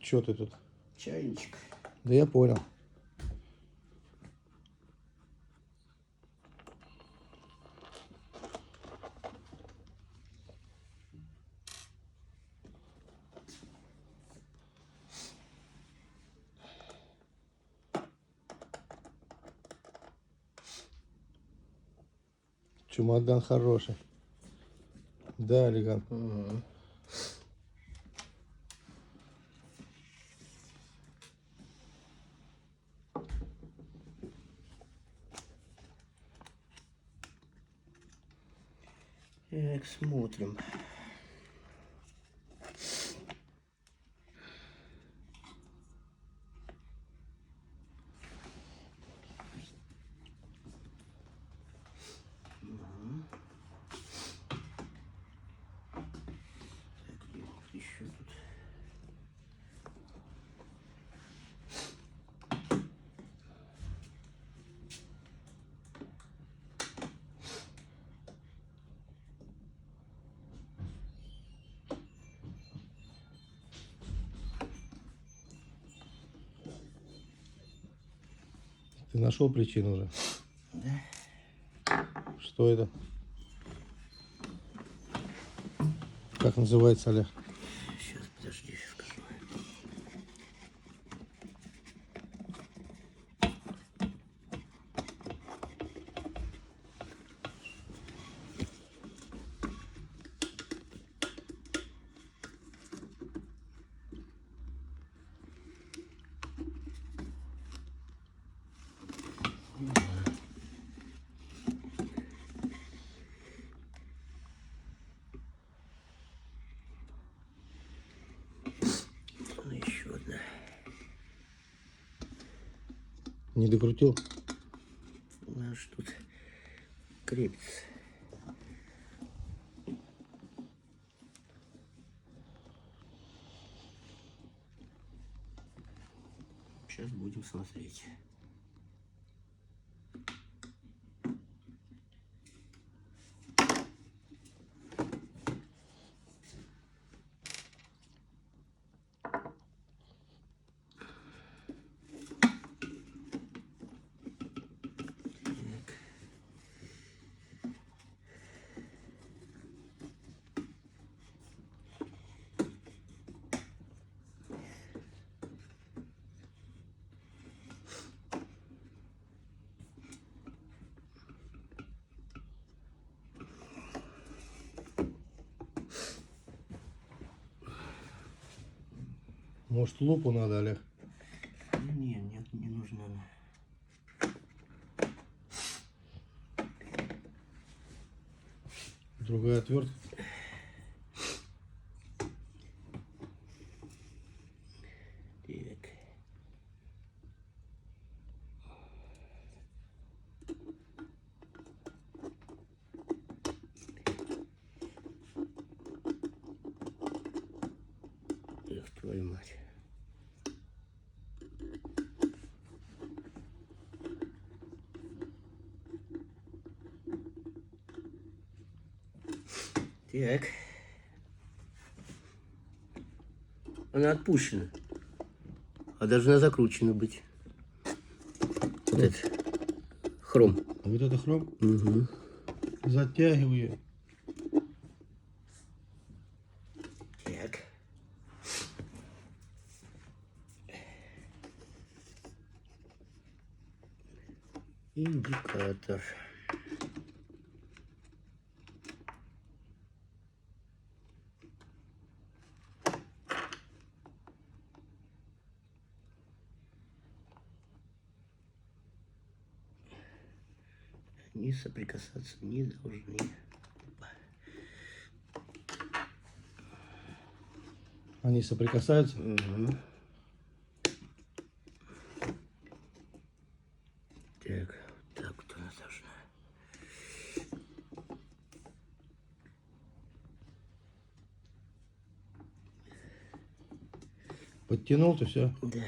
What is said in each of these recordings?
Чё ты тут? Чайничек. Да я понял. Чемодан хороший. Да, Олеган. Угу. Так, смотрим. Еще тут. Ты нашел причину уже? Да. Что это? Как называется, Олег? Сейчас, подожди, скажу. Еще одна. Не докрутил? Наш тут крепится. Сейчас будем смотреть. Может, лупу надо, Олег? Нет, не нужно. Другая отвертка. Так. Эх, твою мать. Так. Она отпущена. А должна закручена быть. Вот этот хром. Вот это хром? Угу. Затягиваю. Так. Индикатор. Они соприкасаться не должны. Они соприкасаются? Угу. Так, так вот она должна. Подтянул ты все? Да.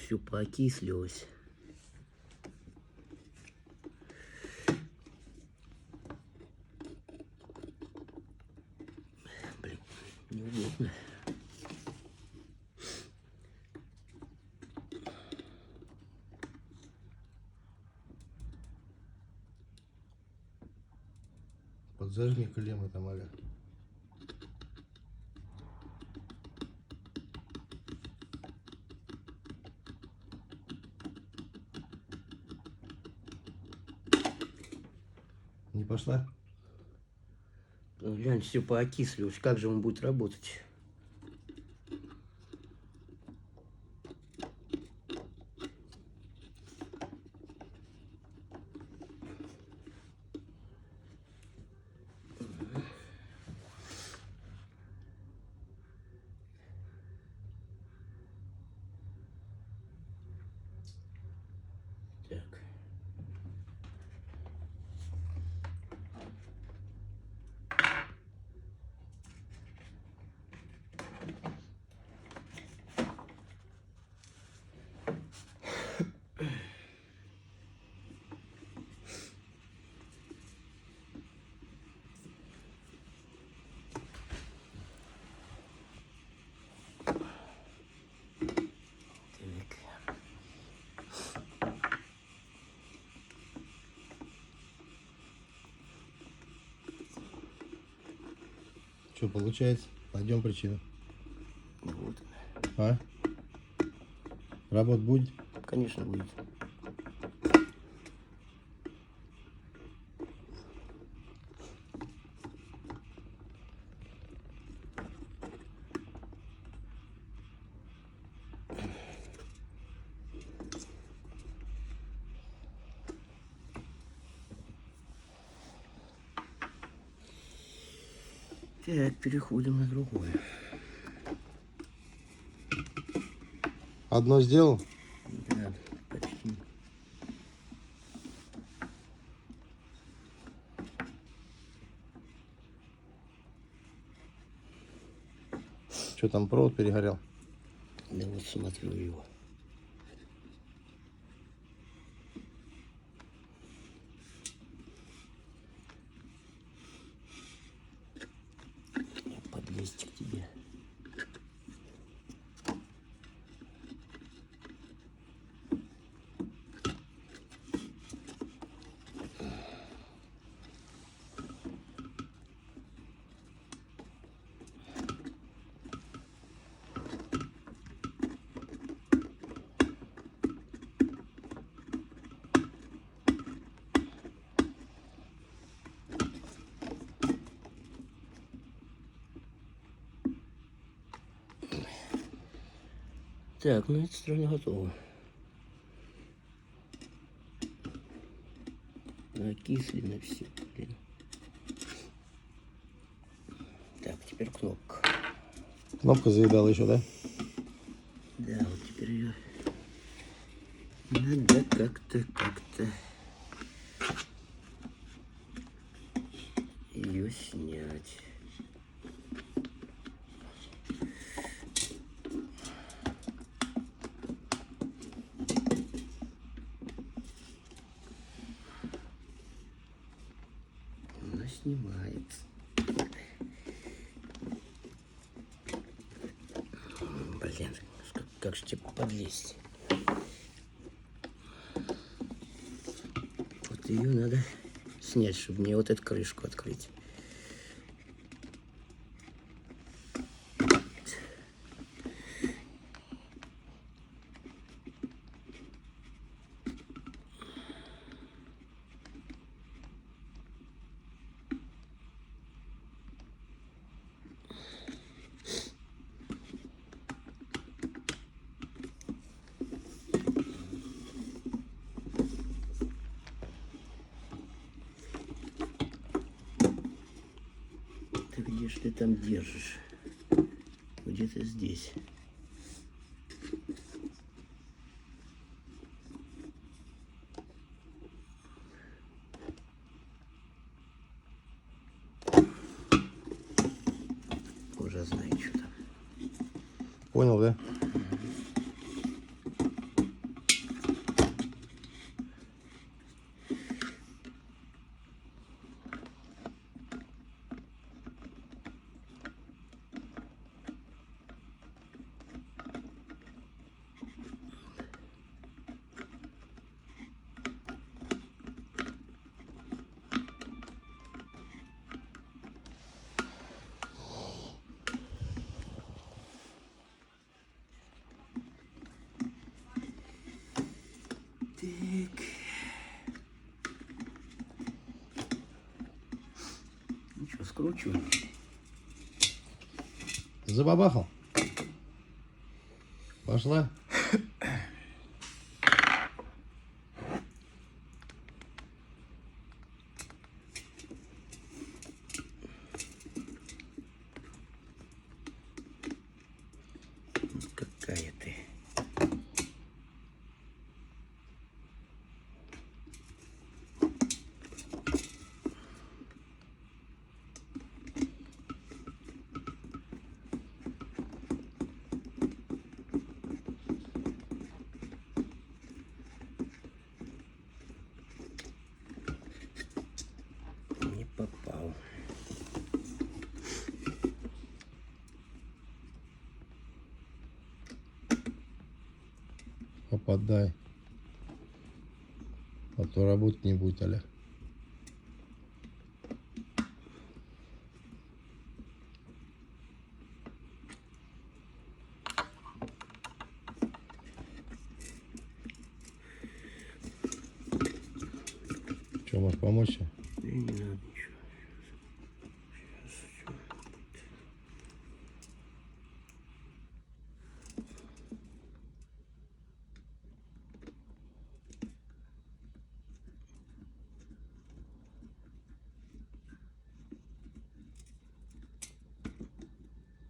все поокислилось. Блин, неудобно. Подзажми клеммы там, Аля. Не пошла? Ну, глянь, все поокислилось. Как же он будет работать? Так. Так. Что получается? Найдем причину. Вот. А? Работа будет? Конечно, будет. Так, переходим на другое. Одно сделал? Да, почти. Что там, провод перегорел? Да вот смотрю его. Подлезть к тебе. Так, ну эта сторона готова. Окислено все, блин. Так, теперь кнопка. Кнопка заедала еще, да? Да, вот теперь ее надо как-то ее снять. Она снимается. Блин, как же тебе подлезть? Вот ее надо снять, чтобы мне вот эту крышку открыть. Ты где ж ты там держишь? Где-то здесь. Уже знаю, что там. Понял, да? Ну что, скручиваем. Забабахал. Пошла. Какая ты. Не попал. Попадай. А то работать не будет, Оля. Что, можешь помочь? Да не надо ничего. Сейчас.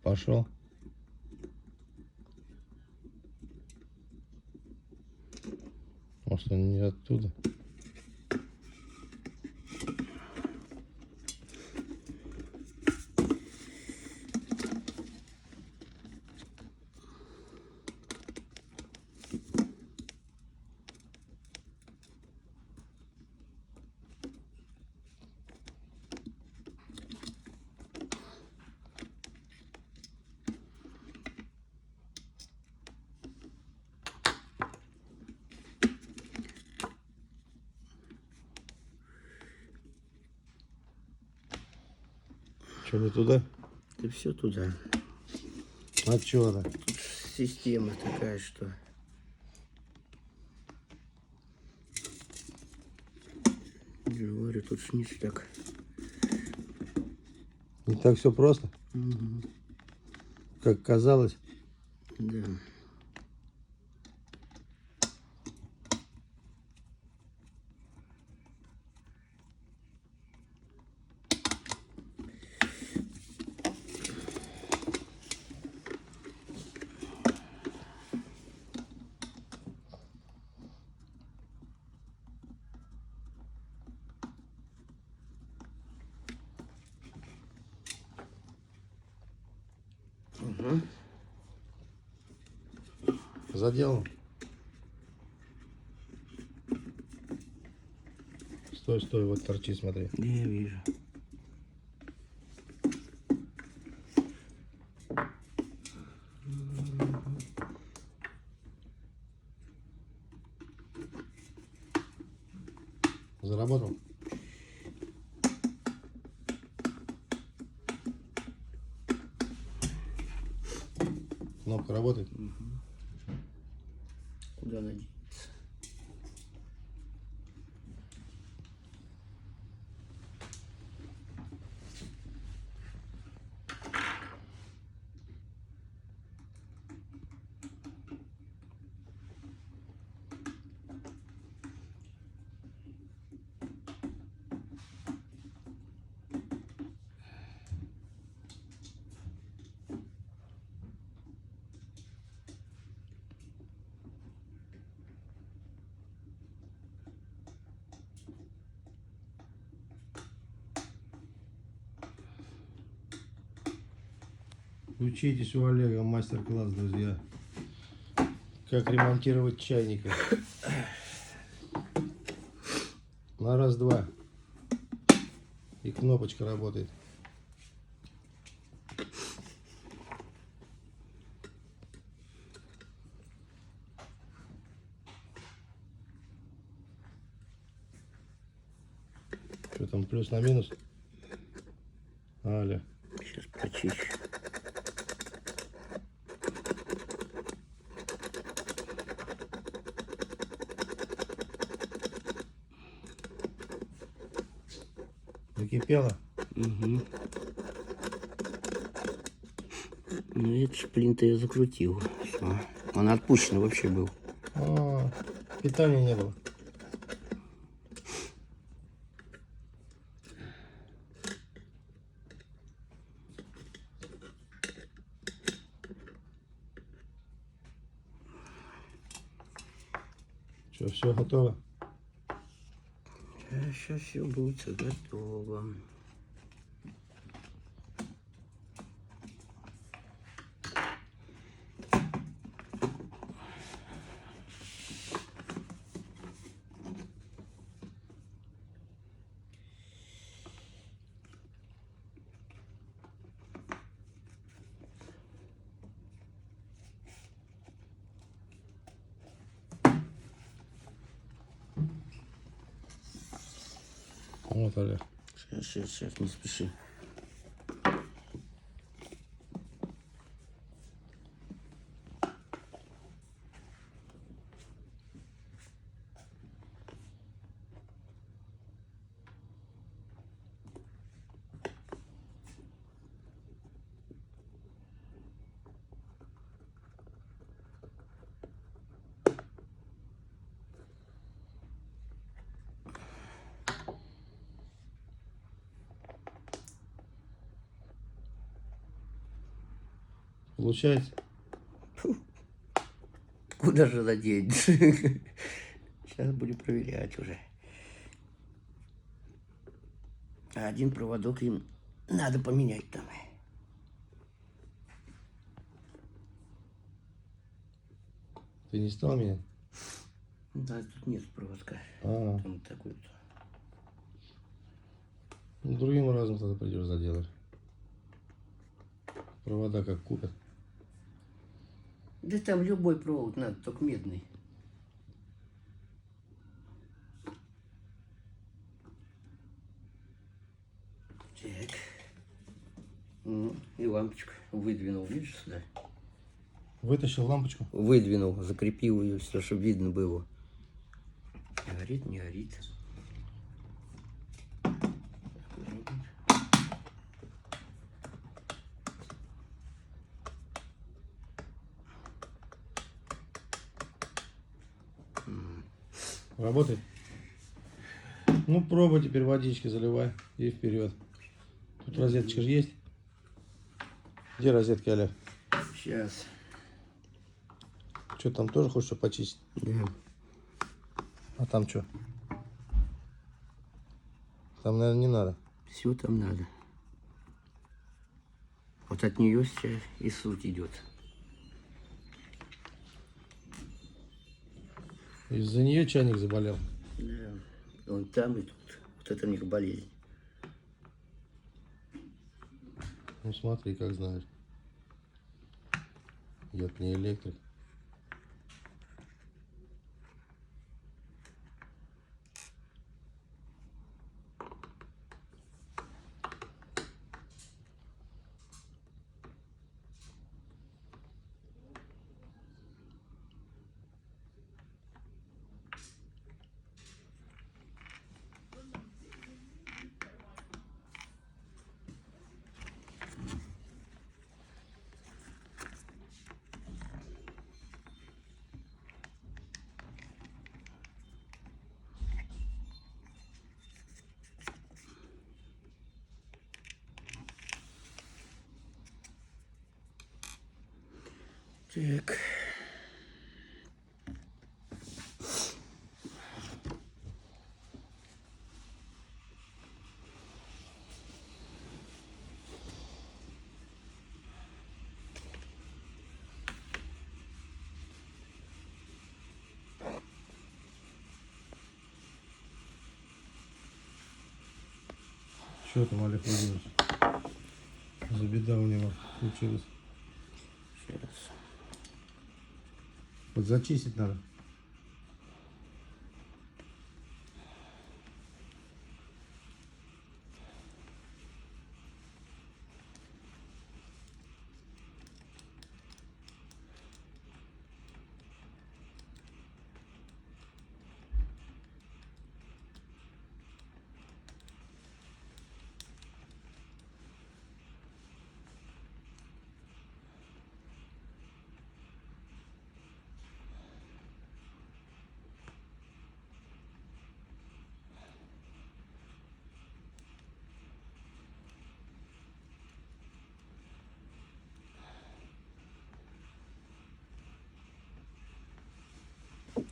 Пошел. Может, он не оттуда? Что, не туда? Ты все туда. А что она? Тут система такая, что... Я говорю, тут снизу так. Не так все просто, Угу. как казалось. Да. Угу. Задел. Стой, стой, вот торчит, смотри. Я вижу. Заработал? Кнопка работает? Куда она денется? Учитесь у Олега мастер-класс, друзья. Как ремонтировать чайники. На раз-два. И кнопочка работает. Что там, плюс на минус? Аля. Сейчас почищу. Закипело? Угу. Ну, этот шплин-то я закрутил. Все. Он отпущен вообще был. А, питания не было. Что, все готово? Сейчас все будет готово. Вот, Олег. Сейчас, не спеши. Получается? Куда же надеть? Сейчас будем проверять уже. А один проводок им надо поменять там. Ты не стал меня? Да, тут нет проводка. А, Там такой вот. ну, другим разом тогда придешь заделать. Провода как купят. Да там любой провод надо, только медный. Так. И лампочку выдвинул, видишь, сюда? Вытащил лампочку. Выдвинул, закрепил ее, все, чтобы видно было. Горит, не горит. Работает? Ну, пробуй теперь водички заливай и вперед. Тут розеточка же есть. Где розетки, Олег? Сейчас. Что там тоже хочешь что почистить? Да. А там что? Там, наверное, не надо. Все там надо. Вот от нее сейчас и суть идет. Из-за нее чайник заболел. Да. Он там и тут. Вот это у них болезнь. Ну смотри, как знаешь. Я не электрик. Так. Что там, Олег Владимирович? За беда у него случилась. Сейчас. Вот зачистить надо.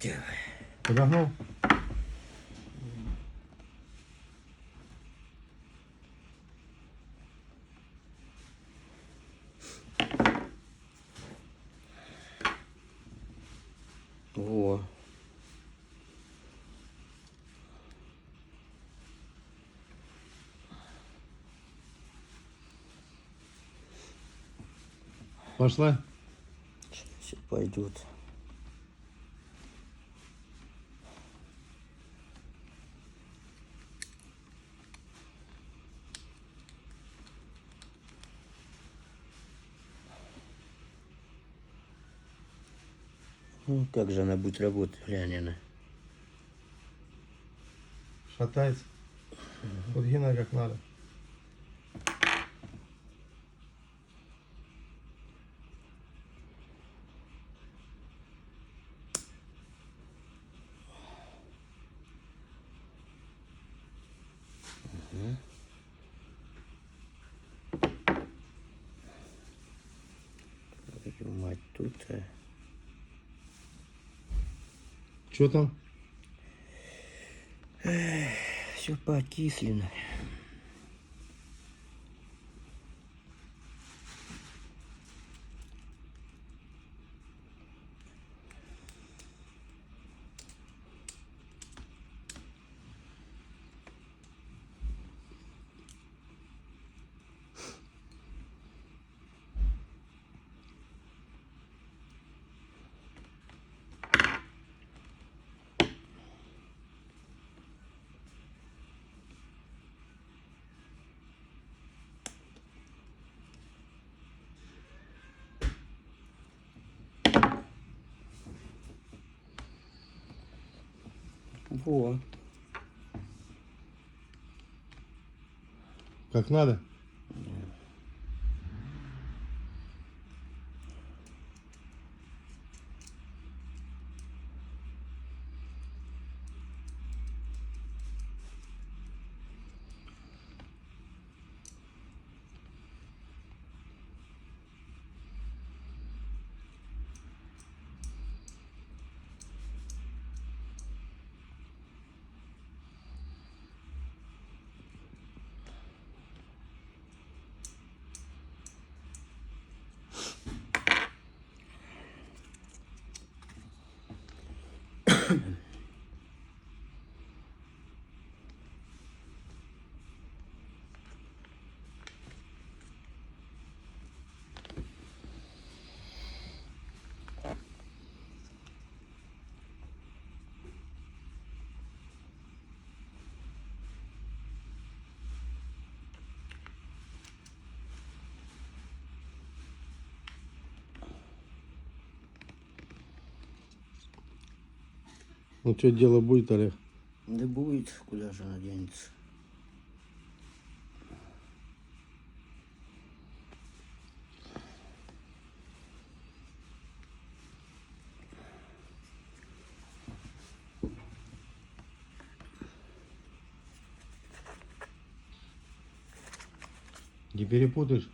Давай. Подогнул? Во. Пошла? Все пойдет. Ну, как же она будет работать, глянь она. Шатается. Вот Гена как надо. Твою мать, тут Что там? все покислено. Во. Как надо? Ну что дело будет, Олег? Да будет, куда же она денется. Не перепутаешь?